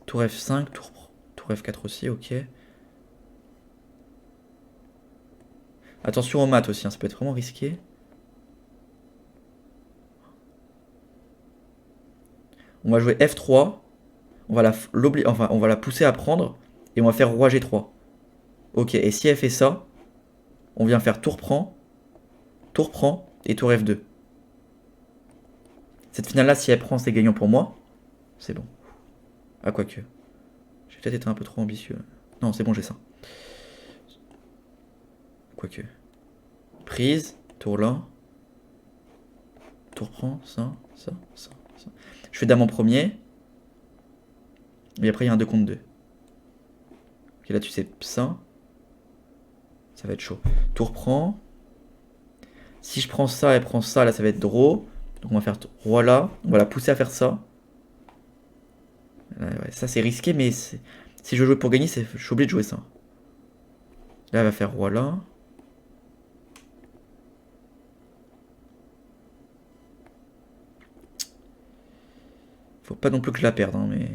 Tour F5, tour F4 aussi, ok. Attention aux maths aussi, hein, ça peut être vraiment risqué. On va jouer F3. On va on va la pousser à prendre. Et on va faire roi G3. Ok, et si elle fait ça, on vient faire tour prend et tour F2. Cette finale-là, si elle prend, c'est gagnant pour moi. C'est bon. Ah, quoique. J'ai peut-être été un peu trop ambitieux. Non, c'est bon, j'ai ça. Quoique. Prise, tour là. Tour prend, ça. Je fais dame en premier. Et après, il y a un 2 contre 2. Ok, là, tu sais ça. Ça va être chaud. Tour prend. Si je prends ça, elle prend ça, là, ça va être draw. Donc, on va faire roi là. On va la pousser à faire ça. Ouais, ça, c'est risqué, mais si je veux jouer pour gagner, je suis obligé de jouer ça. Là, elle va faire roi là. Faut pas non plus que je la perde, hein, mais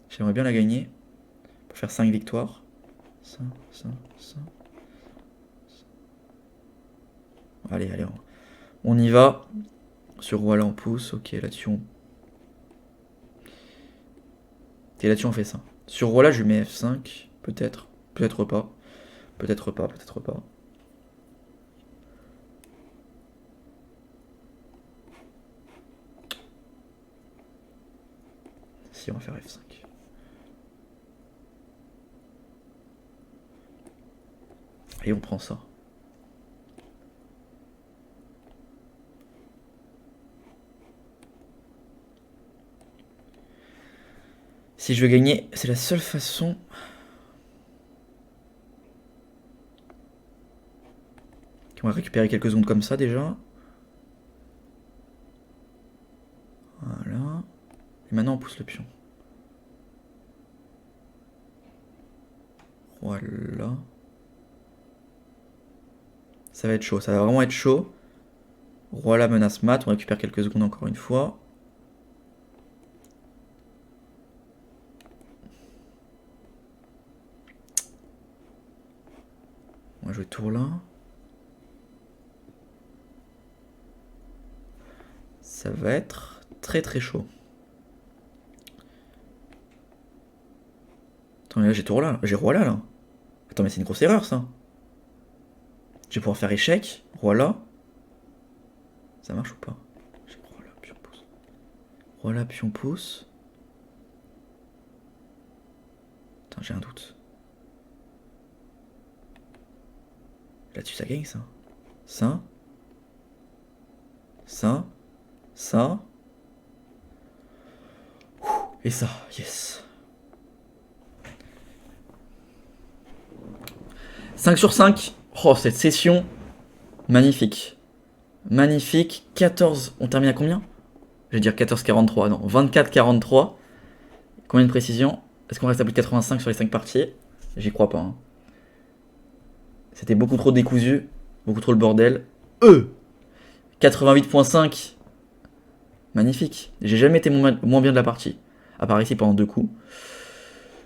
j'aimerais bien la gagner. Pour faire 5 victoires. Ça. Allez, on y va. Sur roi là, on pousse. Ok, là-dessus, Et là-dessus, on fait ça. Sur roi là, je lui mets F5. Peut-être. Peut-être pas. Peut-être pas. Si, on va faire F5. Et on prend ça. Si je veux gagner, c'est la seule façon. On va récupérer quelques ondes comme ça déjà. Voilà. Et maintenant on pousse le pion. Voilà. Ça va être chaud, ça va vraiment être chaud. Roi là, menace mat, on récupère quelques secondes encore une fois. On va jouer tour là. Ça va être très très chaud. Attends, mais là j'ai tour là, j'ai roi là. Attends, mais c'est une grosse erreur ça. Je vais pouvoir faire échec, roi là. Ça marche ou pas? J'ai roi là, pion pouce. Roi là, pion pouce. Attends, j'ai un doute. Là-dessus ça gagne ça. Ça. Et ça, yes. 5 sur 5. Oh, cette session, magnifique. Magnifique. 14. On termine à combien? Je vais dire 14,43. Non, 24,43. Combien de précision? Est-ce qu'on reste à plus de 85 sur les 5 parties? J'y crois pas. Hein. C'était beaucoup trop décousu. Beaucoup trop le bordel. 88,5. Magnifique. J'ai jamais été moins bien de la partie. À part ici pendant 2 coups.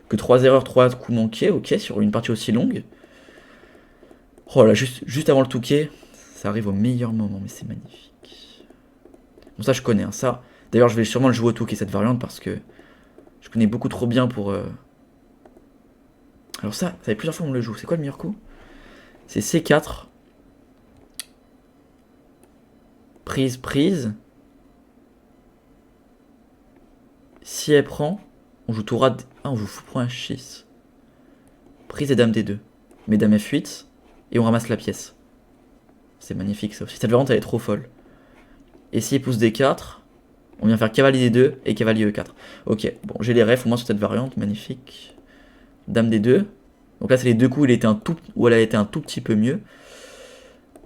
Que 3 erreurs, 3 coups manqués. Ok, sur une partie aussi longue. Oh là, juste avant le touquet, ça arrive au meilleur moment, mais c'est magnifique. Bon, ça je connais, hein, ça. D'ailleurs, je vais sûrement le jouer au touquet, cette variante, parce que je connais beaucoup trop bien pour... Alors ça fait plusieurs fois qu'on le joue. C'est quoi le meilleur coup? C'est C4. Prise. Si elle prend, on joue tour A... Ah, on joue fou pour un 6. Prise et dame D2. Mais dame F8, et on ramasse la pièce. C'est magnifique ça aussi. Cette variante, elle est trop folle. Et si il pousse D4... On vient faire cavalier D2 et cavalier E4. Ok, bon, j'ai les refs au moins sur cette variante, magnifique. Dame D2. Donc là, c'est les deux coups où elle a été un tout petit peu mieux.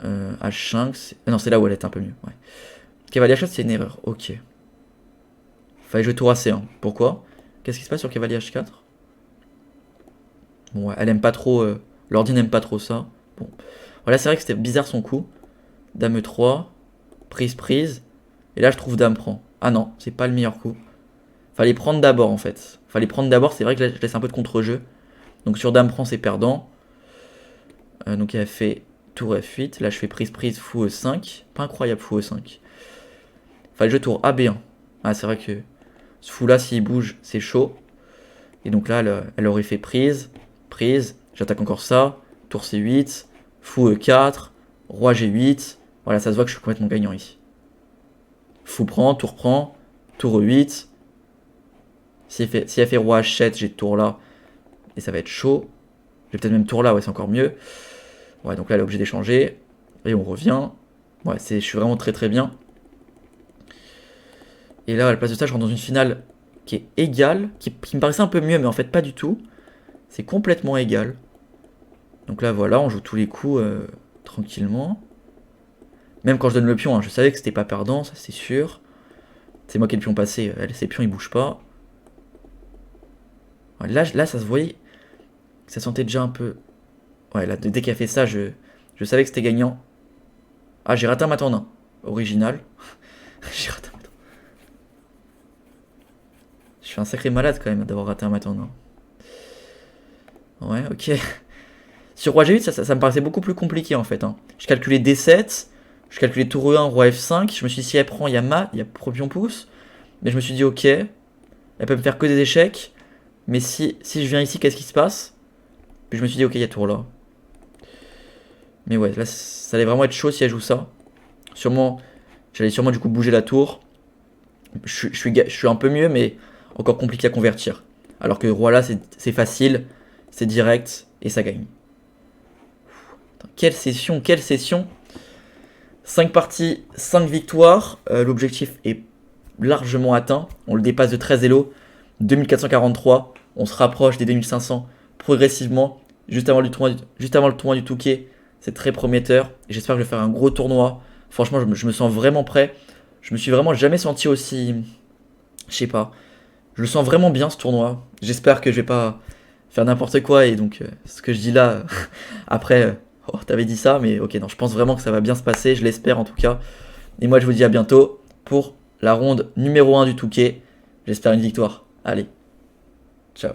H5, non, c'est là où elle est un peu mieux. Ouais. Cavalier H4, c'est une erreur. Ok. Fallait jouer tour AC1. Pourquoi? Qu'est-ce qui se passe sur cavalier H4? Bon, ouais, elle aime pas trop. L'ordi n'aime pas trop ça. Bon. Voilà, c'est vrai que c'était bizarre son coup. Dame E3. prise. Et là, je trouve dame prend. Ah non, c'est pas le meilleur coup. Fallait prendre d'abord, en fait. Fallait prendre d'abord, c'est vrai que là, je laisse un peu de contre-jeu. Donc sur dame prend, c'est perdant. Donc elle a fait tour F8. Là, je fais prise, fou E5. Pas incroyable, fou E5. Fallait jouer tour AB1. Ah, c'est vrai que ce fou-là, s'il bouge, c'est chaud. Et donc là, elle aurait fait prise. J'attaque encore ça. Tour C8. Fou E4. Roi G8. Voilà, ça se voit que je suis complètement gagnant ici. Fou prend, tour E8. Si elle fait roi H7, j'ai tour là. Et ça va être chaud. J'ai peut-être même tour là, ouais, c'est encore mieux. Ouais, donc là, elle est obligée d'échanger. Et on revient. Ouais, je suis vraiment très très bien. Et là, à la place de ça, je rentre dans une finale qui est égale, qui me paraissait un peu mieux, mais en fait pas du tout. C'est complètement égal. Donc là, voilà, on joue tous les coups tranquillement. Même quand je donne le pion, hein, je savais que c'était pas perdant, ça c'est sûr. C'est moi qui ai le pion passé, ses pions ils bougent pas. Ouais, là, ça se voyait, ça sentait déjà un peu... Ouais, là, dès qu'elle a fait ça, je savais que c'était gagnant. Ah, j'ai raté un mat en 1. Original. J'ai raté un mat en 1. Je suis un sacré malade quand même d'avoir raté un mat en 1. Ouais, ok. Sur roi G8, ça me paraissait beaucoup plus compliqué en fait. Hein. Je calculais D7, je calculais tour E1, roi F5. Je me suis dit, si elle prend, il y a mat, il y a pion pouce. Mais je me suis dit, ok, elle peut me faire que des échecs. Mais si je viens ici, qu'est-ce qui se passe? Puis je me suis dit, ok, il y a tour là. Mais ouais, là, ça allait vraiment être chaud si elle joue ça. J'allais sûrement du coup bouger la tour. Je suis un peu mieux, mais encore compliqué à convertir. Alors que roi là, c'est facile, c'est direct, et ça gagne. Quelle session, quelle session. 5 parties, 5 victoires. L'objectif est largement atteint. On le dépasse de 13 élos. 2443. On se rapproche des 2500 progressivement. Juste avant le tournoi du Touquet. C'est très prometteur. J'espère que je vais faire un gros tournoi. Franchement, je me sens vraiment prêt. Je me suis vraiment jamais senti aussi... Je sais pas. Je le sens vraiment bien ce tournoi. J'espère que je vais pas faire n'importe quoi. Et donc, ce que je dis là, après... Oh, t'avais dit ça, mais ok, non, je pense vraiment que ça va bien se passer, je l'espère en tout cas. Et moi, je vous dis à bientôt pour la ronde numéro 1 du Touquet. J'espère une victoire. Allez, ciao.